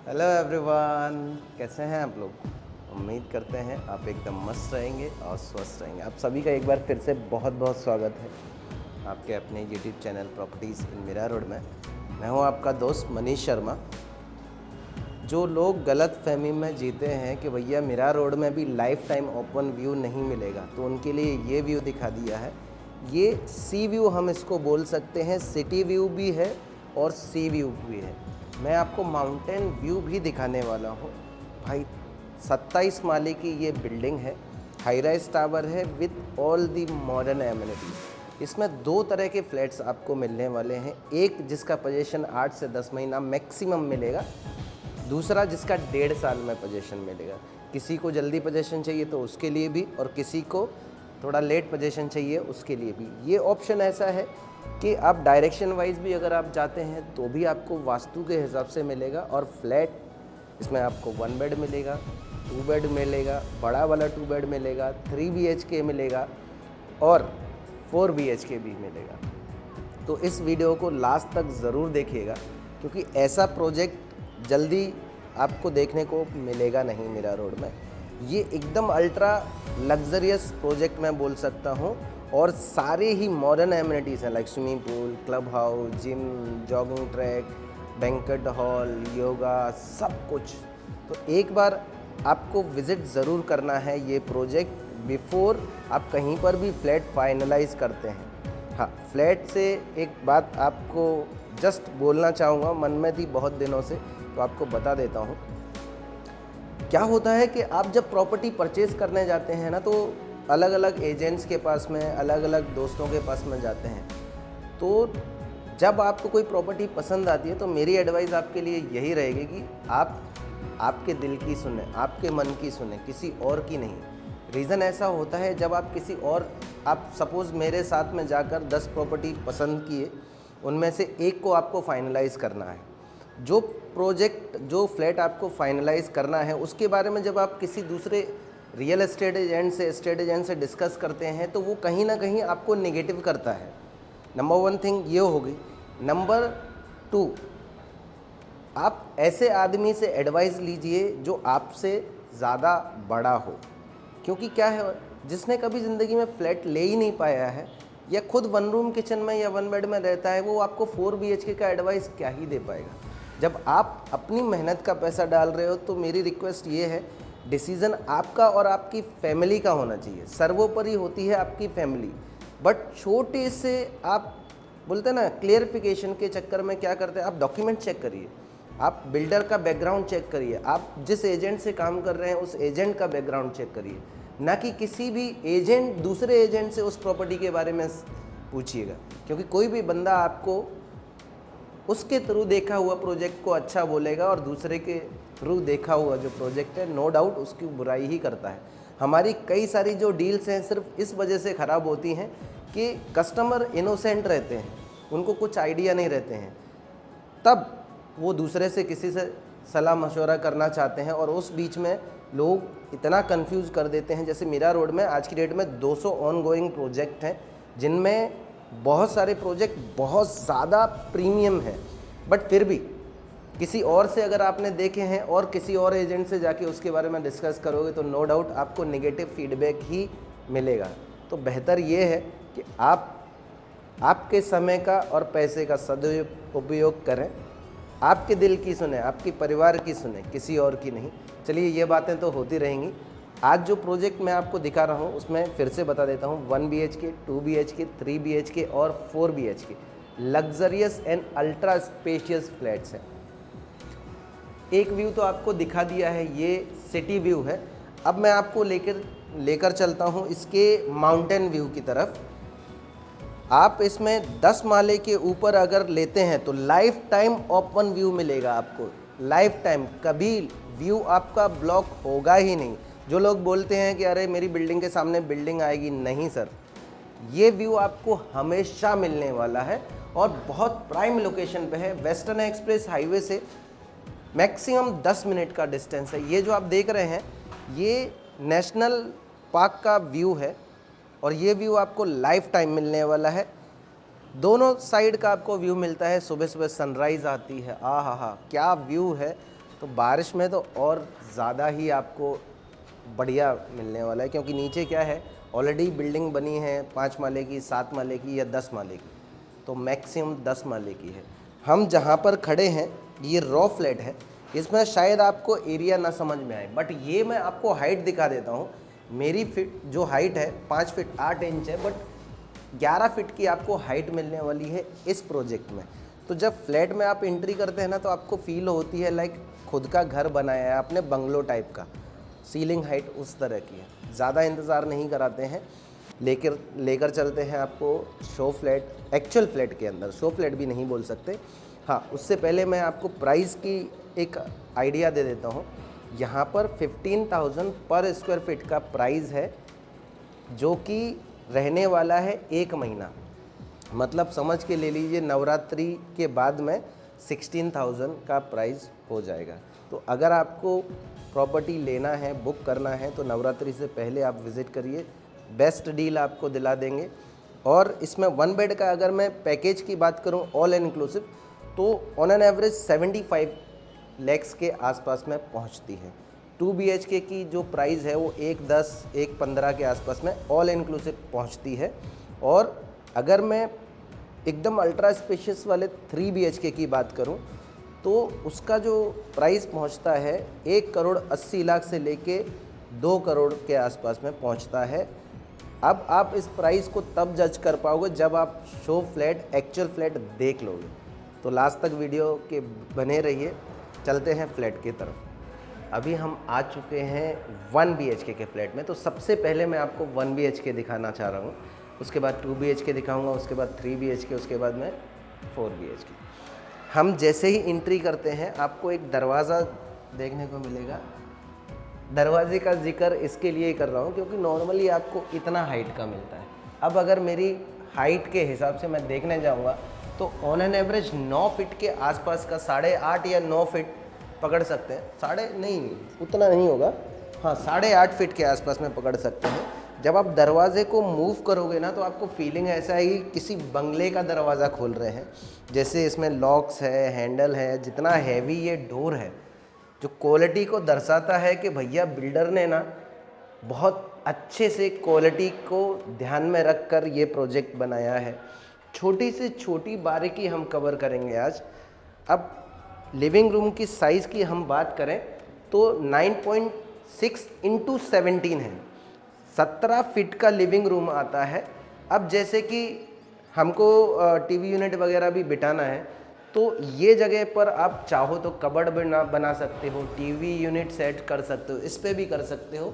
Hello everyone, कैसे हैं आप लोग। उम्मीद करते हैं आप एकदम मस्त रहेंगे और स्वस्थ रहेंगे। आप सभी का एक बार फिर से बहुत बहुत स्वागत है आपके अपने यूट्यूब चैनल प्रॉपर्टीज़ इन मीरा रोड में। मैं हूं आपका दोस्त मनीष शर्मा। जो लोग गलत फहमी में जीते हैं कि भैया मीरा रोड में भी लाइफ टाइम ओपन व्यू नहीं मिलेगा, तो उनके लिए ये व्यू दिखा दिया है। ये सी व्यू हम इसको बोल सकते हैं, सिटी व्यू भी है और सी व्यू भी है। मैं आपको माउंटेन व्यू भी दिखाने वाला हूँ भाई। 27 माले की ये बिल्डिंग है, हाई राइज टावर है with all the modern amenities. इसमें दो तरह के फ्लैट्स आपको मिलने वाले हैं, एक जिसका पोजीशन 8 से 10 महीना मैक्सिमम मिलेगा, दूसरा जिसका 1.5 साल में पोजीशन मिलेगा। किसी को जल्दी पोजीशन चाहिए तो उसके लिए भी, और किसी को थोड़ा लेट पोजीशन चाहिए उसके लिए भी। ये ऑप्शन ऐसा है कि आप डायरेक्शन वाइज भी अगर आप जाते हैं तो भी आपको वास्तु के हिसाब से मिलेगा। और फ्लैट इसमें आपको 1 बेड मिलेगा, 2 बेड मिलेगा, बड़ा वाला 2 बेड मिलेगा, 3 BHK मिलेगा और 4 BHK भी मिलेगा। तो इस वीडियो को लास्ट तक ज़रूर देखिएगा, क्योंकि ऐसा प्रोजेक्ट जल्दी आपको देखने को मिलेगा नहीं मीरा रोड में। ये एकदम अल्ट्रा लग्जरियस प्रोजेक्ट मैं बोल सकता हूँ, और सारे ही मॉडर्न एमिनिटीज़ हैं like swimming pool, club house, gym, jogging track, banquet hall, yoga, सब कुछ। तो एक बार आपको विज़िट ज़रूर करना है ये प्रोजेक्ट बिफोर आप कहीं पर भी फ्लैट फाइनलाइज करते हैं। हाँ, फ्लैट से एक बात आपको जस्ट बोलना चाहूँगा, मन में थी बहुत दिनों से, तो आपको बता देता हूँ। क्या होता है कि आप जब प्रॉपर्टी परचेज़ करने जाते हैं ना, तो अलग अलग एजेंट्स के पास में, अलग अलग दोस्तों के पास में जाते हैं। तो जब आपको कोई प्रॉपर्टी पसंद आती है तो मेरी एडवाइस आपके लिए यही रहेगी कि आप आपके दिल की सुने, आपके मन की सुने, किसी और की नहीं। रीज़न ऐसा होता है, जब आप किसी और, आप सपोज़ मेरे साथ में जाकर 10 प्रॉपर्टी पसंद किए, उनमें से एक को आपको फाइनलाइज़ करना है। जो प्रोजेक्ट, जो फ्लैट आपको फाइनलाइज़ करना है, उसके बारे में जब आप किसी दूसरे रियल एस्टेट एजेंट से डिस्कस करते हैं तो वो कहीं ना कहीं आपको नेगेटिव करता है। नंबर 1 थिंग ये हो गई। नंबर 2, आप ऐसे आदमी से एडवाइस लीजिए जो आपसे ज़्यादा बड़ा हो। क्योंकि क्या है, जिसने कभी ज़िंदगी में फ्लैट ले ही नहीं पाया है, या खुद 1 रूम किचन में या 1 बेड में रहता है, वो आपको 4 BHK का एडवाइस क्या ही दे पाएगा। जब आप अपनी मेहनत का पैसा डाल रहे हो तो मेरी रिक्वेस्ट ये है, डिसीज़न आपका और आपकी फैमिली का होना चाहिए। सर्वोपरि होती है आपकी फैमिली। बट छोटे से आप बोलते हैं ना, क्लियरिफिकेशन के चक्कर में क्या करते हैं, आप डॉक्यूमेंट चेक करिए, आप बिल्डर का बैकग्राउंड चेक करिए, आप जिस एजेंट से काम कर रहे हैं उस एजेंट का बैकग्राउंड चेक करिए, ना कि किसी भी एजेंट, दूसरे एजेंट से उस प्रॉपर्टी के बारे में पूछिएगा। क्योंकि कोई भी बंदा आपको उसके थ्रू देखा हुआ प्रोजेक्ट को अच्छा बोलेगा, और दूसरे के थ्रू देखा हुआ जो प्रोजेक्ट है, नो डाउट उसकी बुराई ही करता है। हमारी कई सारी जो डील्स हैं सिर्फ इस वजह से ख़राब होती हैं कि कस्टमर इनोसेंट रहते हैं, उनको कुछ आइडिया नहीं रहते हैं, तब वो दूसरे से किसी से सलाह मशवरा करना चाहते हैं, और उस बीच में लोग इतना कंफ्यूज कर देते हैं। जैसे मीरा रोड में आज की डेट में 200 ऑनगोइंग प्रोजेक्ट हैं, जिनमें बहुत सारे प्रोजेक्ट बहुत ज़्यादा प्रीमियम है, बट फिर भी किसी और से अगर आपने देखे हैं और किसी और एजेंट से जाके उसके बारे में डिस्कस करोगे तो नो डाउट आपको नेगेटिव फीडबैक ही मिलेगा। तो बेहतर ये है कि आप आपके समय का और पैसे का सदुपयोग करें, आपके दिल की सुने, आपके परिवार की सुने, किसी और की नहीं। चलिए, ये बातें तो होती रहेंगी। आज जो प्रोजेक्ट मैं आपको दिखा रहा हूँ उसमें फिर से बता देता हूँ, 1 BHK, 2 BHK, 3 BHK और 4 BHK luxurious and ultra spacious flats हैं। एक व्यू तो आपको दिखा दिया है, ये सिटी व्यू है। अब मैं आपको लेकर चलता हूँ इसके माउंटेन व्यू की तरफ। आप इसमें 10 माले के ऊपर अगर लेते हैं तो लाइफ टाइम ओपन व्यू मिलेगा आपको, लाइफ टाइम। कभी व्यू आपका ब्लॉक होगा ही नहीं। जो लोग बोलते हैं कि अरे मेरी बिल्डिंग के सामने बिल्डिंग आएगी, नहीं सर, ये व्यू आपको हमेशा मिलने वाला है, और बहुत प्राइम लोकेशन पे है। वेस्टर्न एक्सप्रेस हाईवे से मैक्सिमम 10 मिनट का डिस्टेंस है। ये जो आप देख रहे हैं ये नेशनल पार्क का व्यू है, और ये व्यू आपको लाइफ टाइम मिलने वाला है। दोनों साइड का आपको व्यू मिलता है। सुबह सुबह सनराइज़ आती है, आ हा हा क्या व्यू है। तो बारिश में तो और ज़्यादा ही आपको बढ़िया मिलने वाला है, क्योंकि नीचे क्या है, ऑलरेडी बिल्डिंग बनी है 5 माले की, 7 माले की या 10 माले की, तो मैक्सिमम 10 माले की है। हम जहाँ पर खड़े हैं ये रॉ फ्लैट है, इसमें शायद आपको एरिया ना समझ में आए, बट ये मैं आपको हाइट दिखा देता हूँ। मेरी फिट जो हाइट है 5 फीट 8 इंच है, बट 11 फीट की आपको हाइट मिलने वाली है इस प्रोजेक्ट में। तो जब फ्लैट में आप एंट्री करते हैं ना, तो आपको फील होती है लाइक खुद का घर बनाया है आपने, बंगलो टाइप का। सीलिंग हाइट उस तरह की है। ज़्यादा इंतज़ार नहीं कराते हैं, लेकर चलते हैं आपको शो फ्लैट, एक्चुअल फ्लैट के अंदर। शो फ्लैट भी नहीं बोल सकते। हाँ, उससे पहले मैं आपको प्राइस की एक आइडिया दे देता हूँ। यहाँ पर 15,000 पर स्क्वायर फीट का प्राइस है, जो कि रहने वाला है 1 महीना। मतलब समझ के ले लीजिए नवरात्रि के बाद में 16,000 का प्राइस हो जाएगा। तो अगर आपको प्रॉपर्टी लेना है, बुक करना है, तो नवरात्रि से पहले आप विज़िट करिए, बेस्ट डील आपको दिला देंगे। और इसमें 1 बेड का अगर मैं पैकेज की बात करूं ऑल इंक्लूसिव, तो ऑन एन एवरेज 75 लैक्स के आसपास में पहुंचती है। 2 BHK की जो प्राइस है वो 1,10 1,15 के आसपास में ऑल इंक्लूसिव पहुंचती है। और अगर मैं एकदम अल्ट्रा स्पेशियस वाले 3 BHK की बात करूं, तो उसका जो प्राइस पहुंचता है 1,80,00,000 से लेके 2 करोड़ के आसपास में पहुंचता है। अब आप इस प्राइस को तब जज कर पाओगे जब आप शो फ्लैट, एक्चुअल फ्लैट देख लोगे। तो लास्ट तक वीडियो के बने रहिए। चलते हैं फ्लैट की तरफ। अभी हम आ चुके हैं 1 BHK के फ्लैट में। तो सबसे पहले मैं आपको 1 BHK दिखाना चाह रहा हूँ, उसके बाद 2 BHK दिखाऊंगा, उसके बाद 3 BHK, उसके बाद में 4 BHK। हम जैसे ही एंट्री करते हैं आपको एक दरवाज़ा देखने को मिलेगा। दरवाजे का जिक्र इसके लिए कर रहा हूँ क्योंकि नॉर्मली आपको इतना हाइट का मिलता है। अब अगर मेरी हाइट के हिसाब से मैं देखने जाऊँगा तो ऑन एन एवरेज 9 फीट के आसपास का, 8.5 या 9 फीट पकड़ सकते हैं। साढ़े नहीं, उतना नहीं होगा, हाँ 8.5 फीट के आसपास में पकड़ सकते हैं। जब आप दरवाजे को मूव करोगे ना, तो आपको फीलिंग ऐसा है कि किसी बंगले का दरवाज़ा खोल रहे हैं। जैसे इसमें लॉक्स है, हैंडल है, जितना हैवी ये डोर है, जो क्वालिटी को दर्शाता है कि भैया बिल्डर ने ना बहुत अच्छे से क्वालिटी को ध्यान में रख कर ये प्रोजेक्ट बनाया है। छोटी से छोटी बारीकी हम कवर करेंगे आज। अब लिविंग रूम की साइज़ की हम बात करें तो 9.6 इंटू 17 है। 17 फीट का लिविंग रूम आता है। अब जैसे कि हमको टीवी यूनिट वगैरह भी बिठाना है, तो ये जगह पर आप चाहो तो कबर्ड बना सकते हो, टीवी यूनिट सेट कर सकते हो, इस पे भी कर सकते हो।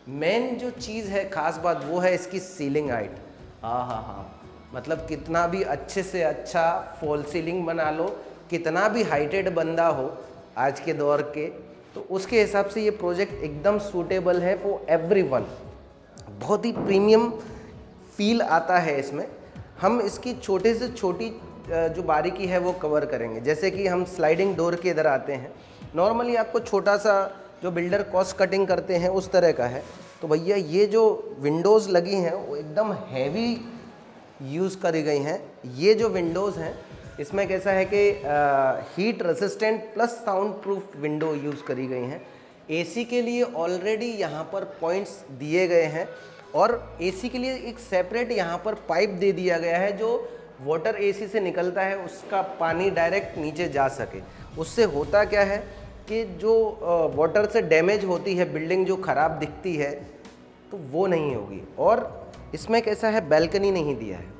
मेन जो चीज़ है, ख़ास बात वो है इसकी सीलिंग हाइट। हाँ, मतलब कितना भी अच्छे से अच्छा फॉल सीलिंग बना लो, कितना भी हाइटेड बंदा हो आज के दौर के, तो उसके हिसाब से ये प्रोजेक्ट एकदम सूटेबल है फॉर एवरीवन। बहुत ही प्रीमियम फील आता है इसमें। हम इसकी छोटे से छोटी जो बारीकी है वो कवर करेंगे। जैसे कि हम स्लाइडिंग डोर के इधर आते हैं, नॉर्मली आपको छोटा सा जो बिल्डर कॉस्ट कटिंग करते हैं उस तरह का है। तो भैया ये जो विंडोज़ लगी हैं वो एकदम हैवी यूज़ करी गई हैं। ये जो विंडोज़ हैं इसमें कैसा है कि heat resistant plus sound proof window use करी गई हैं। एसी के लिए ऑलरेडी यहाँ पर पॉइंट्स दिए गए हैं, और एसी के लिए एक सेपरेट यहाँ पर पाइप दे दिया गया है, जो वाटर एसी से निकलता है उसका पानी डायरेक्ट नीचे जा सके। उससे होता क्या है कि जो वाटर से डैमेज होती है बिल्डिंग, जो ख़राब दिखती है, तो वो नहीं होगी। और इसमें कैसा है, बैल्कनी नहीं दिया है।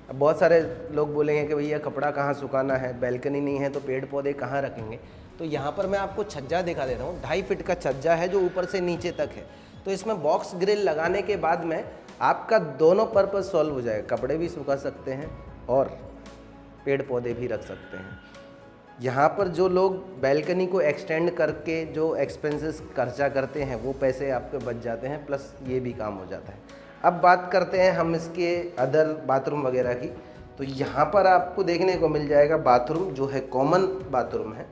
अब बहुत सारे लोग बोलेंगे कि भैया कपड़ा कहाँ सुखाना है, बैल्कनी नहीं है तो पेड़ पौधे कहाँ रखेंगे। तो यहाँ पर मैं आपको छज्जा दिखा देता हूँ। 2.5 फीट का छज्जा है जो ऊपर से नीचे तक है। तो इसमें बॉक्स ग्रिल लगाने के बाद में आपका दोनों पर्पज़ सॉल्व हो जाएगा। कपड़े भी सुखा सकते हैं और पेड़ पौधे भी रख सकते हैं। यहाँ पर जो लोग बैल्कनी को एक्सटेंड करके जो एक्सपेंसेस खर्चा करते हैं वो पैसे आपके बच जाते हैं, प्लस ये भी काम हो जाता है। अब बात करते हैं हम इसके अदर बाथरूम वगैरह की। तो यहाँ पर आपको देखने को मिल जाएगा बाथरूम जो है कॉमन बाथरूम है।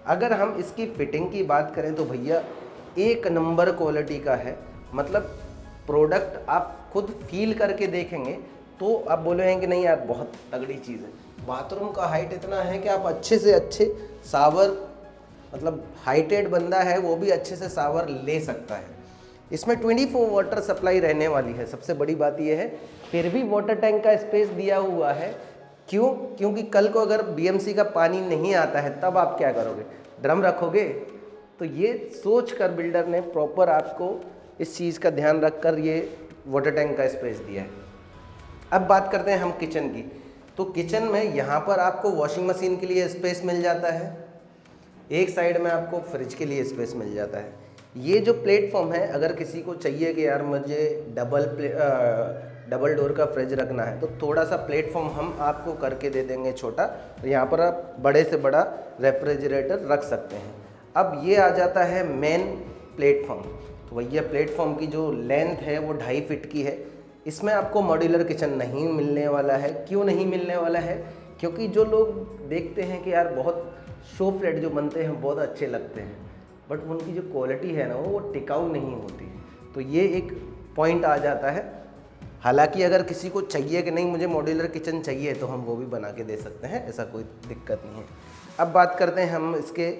अगर हम इसकी फिटिंग की बात करें तो भैया 1 नंबर क्वालिटी का है। मतलब प्रोडक्ट आप खुद फील करके देखेंगे तो आप बोलेंगे कि नहीं यार बहुत तगड़ी चीज़ है। बाथरूम का हाइट इतना है कि आप अच्छे से अच्छे शावर मतलब हाइटेड बंदा है वो भी अच्छे से शावर ले सकता है। इसमें 24 वाटर सप्लाई रहने वाली है, सबसे बड़ी बात यह है। फिर भी वाटर टैंक का स्पेस दिया हुआ है, क्यों? क्योंकि कल को अगर बीएमसी का पानी नहीं आता है तब आप क्या करोगे, ड्रम रखोगे? तो ये सोच कर बिल्डर ने प्रॉपर आपको इस चीज़ का ध्यान रखकर ये वाटर टैंक का स्पेस दिया है। अब बात करते हैं हम किचन की। तो किचन में यहाँ पर आपको वॉशिंग मशीन के लिए स्पेस मिल जाता है, एक साइड में आपको फ्रिज के लिए स्पेस मिल जाता है। ये जो प्लेटफॉर्म है, अगर किसी को चाहिए कि यार मुझे डबल डोर का फ्रिज रखना है तो थोड़ा सा प्लेटफॉर्म हम आपको करके दे देंगे छोटा, तो यहाँ पर आप बड़े से बड़ा रेफ्रिजरेटर रख सकते हैं। अब ये आ जाता है मेन प्लेटफॉर्म। तो भैया प्लेटफॉर्म की जो लेंथ है वो 2.5 फीट की है। इसमें आपको मॉड्यूलर किचन नहीं मिलने वाला है। क्यों नहीं मिलने वाला है? क्योंकि जो लोग देखते हैं कि यार बहुत शो फ्लैट जो बनते हैं बहुत अच्छे लगते हैं, बट उनकी जो क्वालिटी है ना वो टिकाऊ नहीं होती, तो ये एक पॉइंट आ जाता है। हालांकि अगर किसी को चाहिए कि नहीं मुझे मॉड्यूलर किचन चाहिए तो हम वो भी बना के दे सकते हैं, ऐसा कोई दिक्कत नहीं है। अब बात करते हैं हम इसके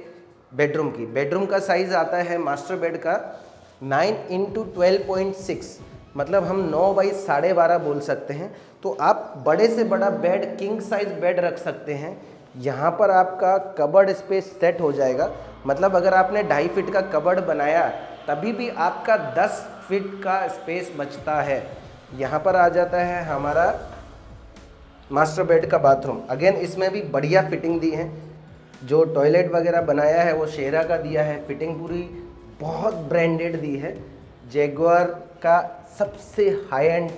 बेडरूम की। बेडरूम का साइज़ आता है मास्टर बेड का 9x12.6, मतलब हम 9x12.5 बोल सकते हैं। तो आप बड़े से बड़ा बेड, किंग साइज बेड रख सकते हैं। यहाँ पर आपका कबर्ड स्पेस सेट हो जाएगा, मतलब अगर आपने 2.5 फीट का कबर्ड बनाया तभी भी आपका 10 फीट का स्पेस बचता है। यहाँ पर आ जाता है हमारा मास्टर बेड का बाथरूम। अगेन इसमें भी बढ़िया फिटिंग दी है, जो टॉयलेट वगैरह बनाया है वो शेरा का दिया है, फिटिंग पूरी बहुत ब्रांडेड दी है। जैगुआर का सबसे हाई एंड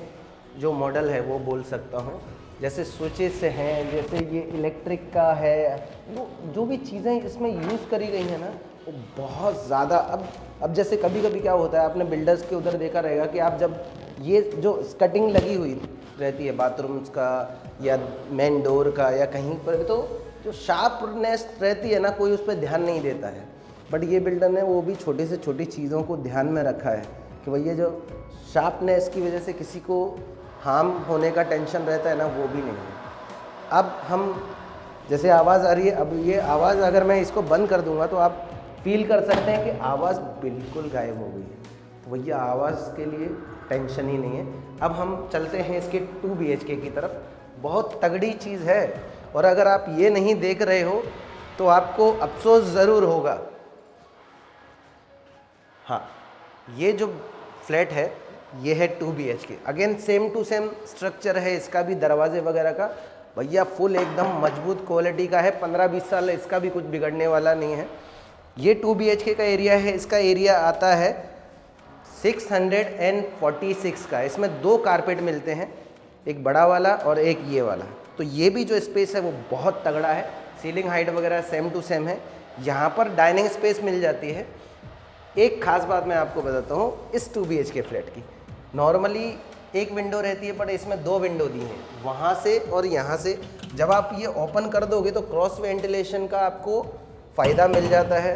जो मॉडल है वो बोल सकता हूँ, जैसे स्विचेस हैं, जैसे ये इलेक्ट्रिक का है, वो जो भी चीज़ें इसमें यूज़ करी गई हैं ना वो बहुत ज़्यादा। अब जैसे कभी कभी क्या होता है, आपने बिल्डर्स के उधर देखा रहेगा कि आप जब ये जो स्कटिंग लगी हुई रहती है बाथरूम्स का या मेन डोर का या कहीं पर, तो जो शार्पनेस रहती है ना कोई उस पर ध्यान नहीं देता है। बट ये बिल्डर ने वो भी छोटी से छोटी चीज़ों को ध्यान में रखा है कि भैया जो शार्पनेस की वजह से किसी को हार्म होने का टेंशन रहता है ना वो भी नहीं है। अब हम जैसे आवाज़ आ रही है, अब ये आवाज़ अगर मैं इसको बंद कर दूंगा तो आप फील कर सकते हैं कि आवाज़ बिल्कुल गायब हो गई है। तो भैया आवाज़ के लिए टेंशन ही नहीं है। अब हम चलते हैं इसके 2 BHK की तरफ। बहुत तगड़ी चीज़ है, और अगर आप ये नहीं देख रहे हो तो आपको अफसोस ज़रूर होगा। हाँ, ये जो फ्लैट है ये है 2 BHK। Again same to same structure है इसका भी, दरवाजे वगैरह का भैया फुल एकदम मजबूत क्वालिटी का है। 15-20 साल इसका भी कुछ बिगड़ने वाला नहीं है। ये 2 BHK का एरिया है। इसका एरिया आता है 646 का। इसमें 2 कारपेट मिलते हैं, एक बड़ा वाला और एक ये वाला। तो ये भी जो स्पेस है वो बहुत तगड़ा है। सीलिंग हाइट वगैरह सेम टू सेम है। यहाँ पर डाइनिंग स्पेस मिल जाती है। एक खास बात मैं आपको बताता हूँ इस 2 BHK फ्लैट की। नॉर्मली एक विंडो रहती है, पर इसमें 2 विंडो दी हैं, वहाँ से और यहाँ से। जब आप ये ओपन कर दोगे तो क्रॉस वेंटिलेशन का आपको फ़ायदा मिल जाता है,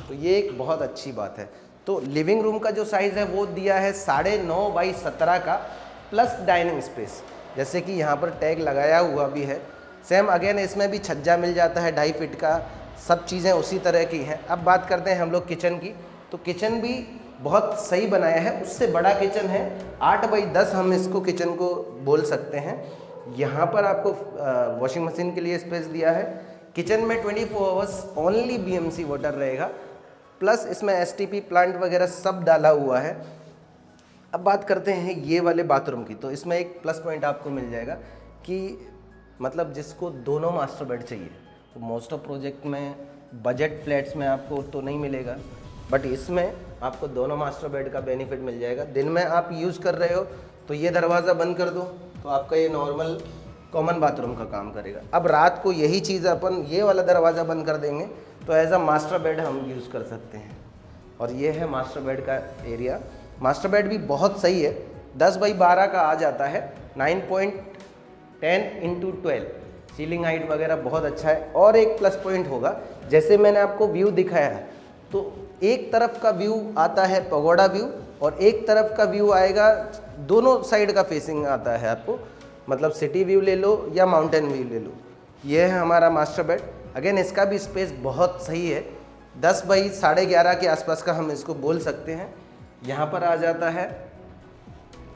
तो ये एक बहुत अच्छी बात है। तो लिविंग रूम का जो साइज़ है वो दिया है 9.5x17 का, प्लस डाइनिंग स्पेस, जैसे कि यहाँ पर टैग लगाया हुआ भी है। सेम अगेन इसमें भी छज्जा मिल जाता है 2.5 फीट का, सब चीज़ें उसी तरह की हैं। अब बात करते हैं हम लोग किचन की। तो किचन भी बहुत सही बनाया है, उससे बड़ा किचन है, 8x10 हम इसको किचन को बोल सकते हैं। यहाँ पर आपको वॉशिंग मशीन के लिए स्पेस दिया है। किचन में 24 आवर्स ओनली BMC वाटर रहेगा, प्लस इसमें STP प्लांट वगैरह सब डाला हुआ है। अब बात करते हैं ये वाले बाथरूम की। तो इसमें एक प्लस पॉइंट आपको मिल जाएगा कि मतलब जिसको दोनों मास्टर बेड चाहिए, तो मोस्ट ऑफ प्रोजेक्ट में बजट फ्लैट्स में आपको तो नहीं मिलेगा, बट इसमें आपको दोनों मास्टर बेड का बेनिफिट मिल जाएगा। दिन में आप यूज़ कर रहे हो तो ये दरवाज़ा बंद कर दो तो आपका ये नॉर्मल कॉमन बाथरूम का काम करेगा। अब रात को यही चीज़ अपन ये वाला दरवाज़ा बंद कर देंगे तो एज अ मास्टर बेड हम यूज़ कर सकते हैं। और ये है मास्टर बेड का एरिया। मास्टर बेड भी बहुत सही है, 10x12 का आ जाता है, 9.10x12। सीलिंग हाइट वगैरह बहुत अच्छा है। और एक प्लस पॉइंट होगा, जैसे मैंने आपको व्यू दिखाया है, तो एक तरफ का व्यू आता है पगोड़ा व्यू और एक तरफ का व्यू आएगा, दोनों साइड का फेसिंग आता है आपको, मतलब सिटी व्यू ले लो या माउंटेन व्यू ले लो। ये है हमारा मास्टर बेड। अगेन इसका भी स्पेस बहुत सही है, 10 बाई 11.5 के आसपास का हम इसको बोल सकते हैं। यहाँ पर आ जाता है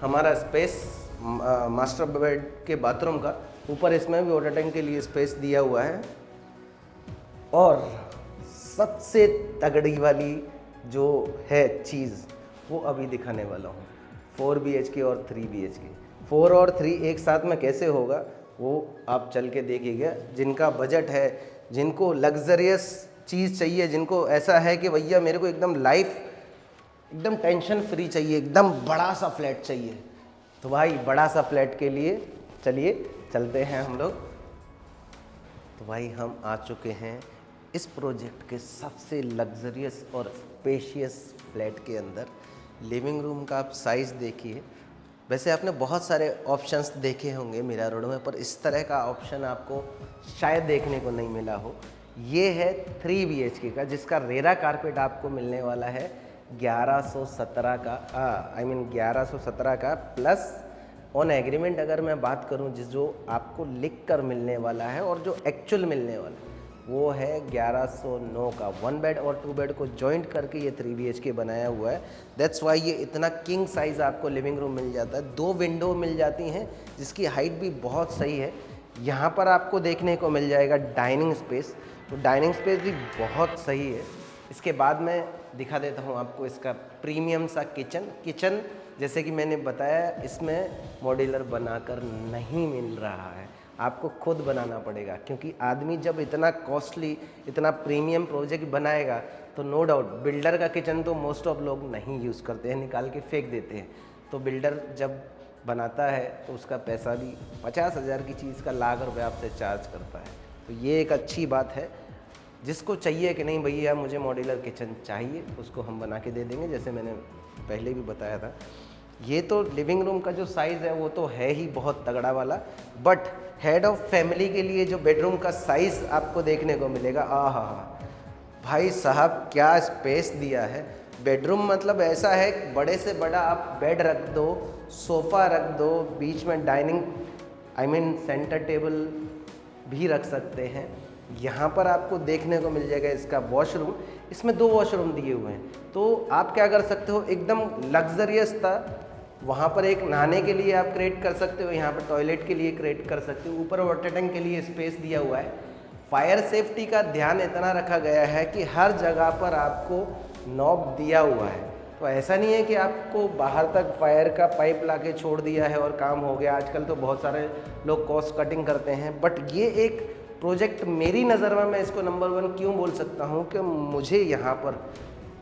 हमारा स्पेस मास्टर बेड के बाथरूम का। ऊपर इसमें भी वाटर टैंक के लिए स्पेस दिया हुआ है। और सबसे तगड़ी वाली जो है चीज़ वो अभी दिखाने वाला हूँ। 4 BHK और 3 BHK, 4 और 3 एक साथ में कैसे होगा वो आप चल के देखिएगा। जिनका बजट है, जिनको लग्जरियस चीज़ चाहिए, जिनको ऐसा है कि भैया मेरे को एकदम लाइफ एकदम टेंशन फ्री चाहिए, एकदम बड़ा सा फ्लैट चाहिए, तो भाई बड़ा सा फ्लैट के लिए चलिए चलते हैं हम लोग। तो भाई हम आ चुके हैं इस प्रोजेक्ट के सबसे लग्जरियस और स्पेशियस फ्लैट के अंदर। लिविंग रूम का आप साइज़ देखिए। वैसे आपने बहुत सारे ऑप्शंस देखे होंगे मीरा रोड में, पर इस तरह का ऑप्शन आपको शायद देखने को नहीं मिला हो। ये है 3 BHK का, जिसका रेरा कारपेट आपको मिलने वाला है 1117 का, 1117 का प्लस ऑन एग्रीमेंट अगर मैं बात करूं जो आपको लिख कर मिलने वाला है और जो एक्चुअल मिलने वाला है वो है 1109 का। 1 बेड और 2 बेड को जॉइंट करके ये 3 BHK बनाया हुआ है। दैट्स वाई ये इतना किंग साइज़ आपको लिविंग रूम मिल जाता है। 2 विंडो मिल जाती हैं जिसकी हाइट भी बहुत सही है। यहाँ पर आपको देखने को मिल जाएगा डाइनिंग स्पेस, तो डाइनिंग स्पेस भी बहुत सही है। इसके बाद मैं दिखा देता हूँ आपको इसका प्रीमियम सा किचन। जैसे कि मैंने बताया इसमें मॉड्यूलर बनाकर नहीं मिल रहा है, आपको खुद बनाना पड़ेगा। क्योंकि आदमी जब इतना कॉस्टली, इतना प्रीमियम प्रोजेक्ट बनाएगा तो नो डाउट बिल्डर का किचन तो मोस्ट ऑफ लोग नहीं यूज़ करते हैं, निकाल के फेंक देते हैं। तो बिल्डर जब बनाता है तो उसका पैसा भी 50,000 की चीज़ का लाख रुपये आपसे चार्ज करता है। तो ये एक अच्छी बात है। जिसको चाहिए कि नहीं भैया मुझे मॉड्यूलर किचन चाहिए, उसको हम बना के दे देंगे, जैसे मैंने पहले भी बताया था। ये तो लिविंग रूम का जो साइज़ है वो तो है ही बहुत तगड़ा वाला, बट हेड ऑफ फैमिली के लिए जो बेडरूम का साइज़ आपको देखने को मिलेगा, आहा भाई साहब क्या स्पेस दिया है। बेडरूम मतलब ऐसा है, बड़े से बड़ा आप बेड रख दो, सोफ़ा रख दो, बीच में डाइनिंग सेंटर टेबल भी रख सकते हैं। यहाँ पर आपको देखने को मिल जाएगा इसका वॉशरूम। इसमें 2 वॉशरूम दिए हुए हैं, तो आप क्या कर सकते हो, एकदम लग्जरियस था। वहाँ पर एक नहाने के लिए आप क्रिएट कर सकते हो, यहाँ पर टॉयलेट के लिए क्रिएट कर सकते हो, ऊपर वाटर टैंक के लिए स्पेस दिया हुआ है। फायर सेफ्टी का ध्यान इतना रखा गया है कि हर जगह पर आपको नॉब दिया हुआ है। तो ऐसा नहीं है कि आपको बाहर तक फायर का पाइप लाके छोड़ दिया है और काम हो गया। आजकल तो बहुत सारे लोग कॉस्ट कटिंग करते हैं, बट ये एक प्रोजेक्ट मेरी नज़र में, मैं इसको नंबर 1 क्यों बोल सकता हूँ कि मुझे यहाँ पर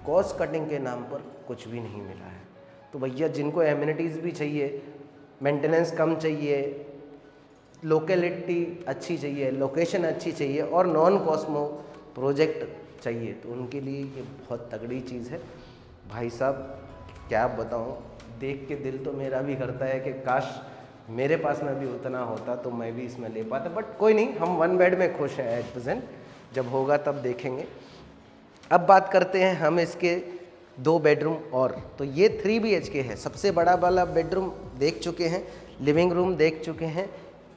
कॉस्ट कटिंग के नाम पर कुछ भी नहीं मिला है। तो भैया जिनको एमिनिटीज़ भी चाहिए, मेंटेनेंस कम चाहिए, लोकेलिटी अच्छी चाहिए, लोकेशन अच्छी चाहिए और नॉन कॉस्मो प्रोजेक्ट चाहिए, तो उनके लिए ये बहुत तगड़ी चीज़ है। भाई साहब क्या बताऊँ, देख के दिल तो मेरा भी करता है कि काश मेरे पास में भी उतना होता तो मैं भी इसमें ले पाता, बट कोई नहीं, हम 1 बेड में खुश हैं एट प्रेजेंट। जब होगा तब देखेंगे। अब बात करते हैं हम इसके 2 बेडरूम और। तो ये 3 BHK है। सबसे बड़ा वाला बेडरूम देख चुके हैं, लिविंग रूम देख चुके हैं,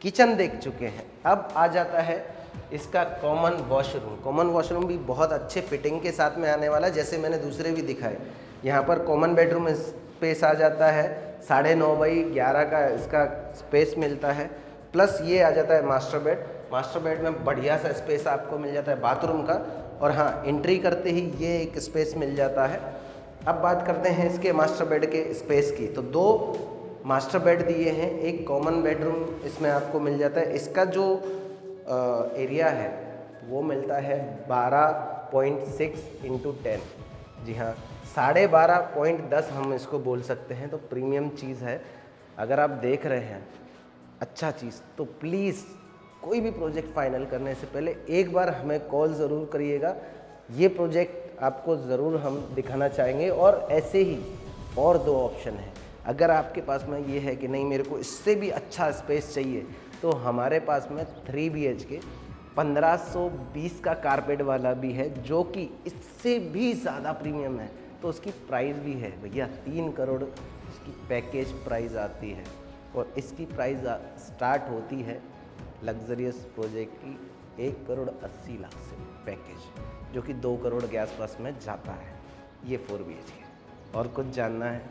किचन देख चुके हैं। अब आ जाता है इसका कॉमन वॉशरूम। कॉमन वॉशरूम भी बहुत अच्छे फिटिंग के साथ में आने वाला है, जैसे मैंने दूसरे भी दिखाए। यहाँ पर कॉमन बेडरूम स्पेस आ जाता है, 9.5 बाई 11 का इसका स्पेस मिलता है, प्लस ये आ जाता है मास्टर बेड। मास्टर बेड में बढ़िया सा स्पेस आपको मिल जाता है बाथरूम का, और हाँ एंट्री करते ही ये एक स्पेस मिल जाता है। अब बात करते हैं इसके मास्टर बेड के स्पेस की। तो 2 मास्टर बेड दिए हैं, एक कॉमन बेडरूम इसमें आपको मिल जाता है। इसका जो एरिया है वो मिलता है 12.6 × 10। जी हाँ, 12.5.10 हम इसको बोल सकते हैं। तो प्रीमियम चीज़ है। अगर आप देख रहे हैं अच्छा चीज़, तो प्लीज़ कोई भी प्रोजेक्ट फाइनल करने से पहले एक बार हमें कॉल ज़रूर करिएगा। ये प्रोजेक्ट आपको ज़रूर हम दिखाना चाहेंगे। और ऐसे ही और 2 ऑप्शन हैं। अगर आपके पास में ये है कि नहीं मेरे को इससे भी अच्छा स्पेस चाहिए, तो हमारे पास में 3 BHK 1520 का कारपेट वाला भी है, जो कि इससे भी ज़्यादा प्रीमियम है। तो उसकी प्राइस भी है भैया 3 करोड़ उसकी पैकेज प्राइस आती है। और इसकी प्राइस स्टार्ट होती है लग्जरियस प्रोजेक्ट की 1,80,00,000 से पैकेज, जो कि 2 करोड़ के आसपास में जाता है ये 4 BHK। और कुछ जानना है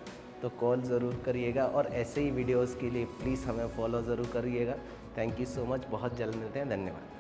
तो कॉल ज़रूर करिएगा, और ऐसे ही वीडियोस के लिए प्लीज़ हमें फॉलो ज़रूर करिएगा। थैंक यू सो मच, बहुत जल्द मिलते हैं, धन्यवाद।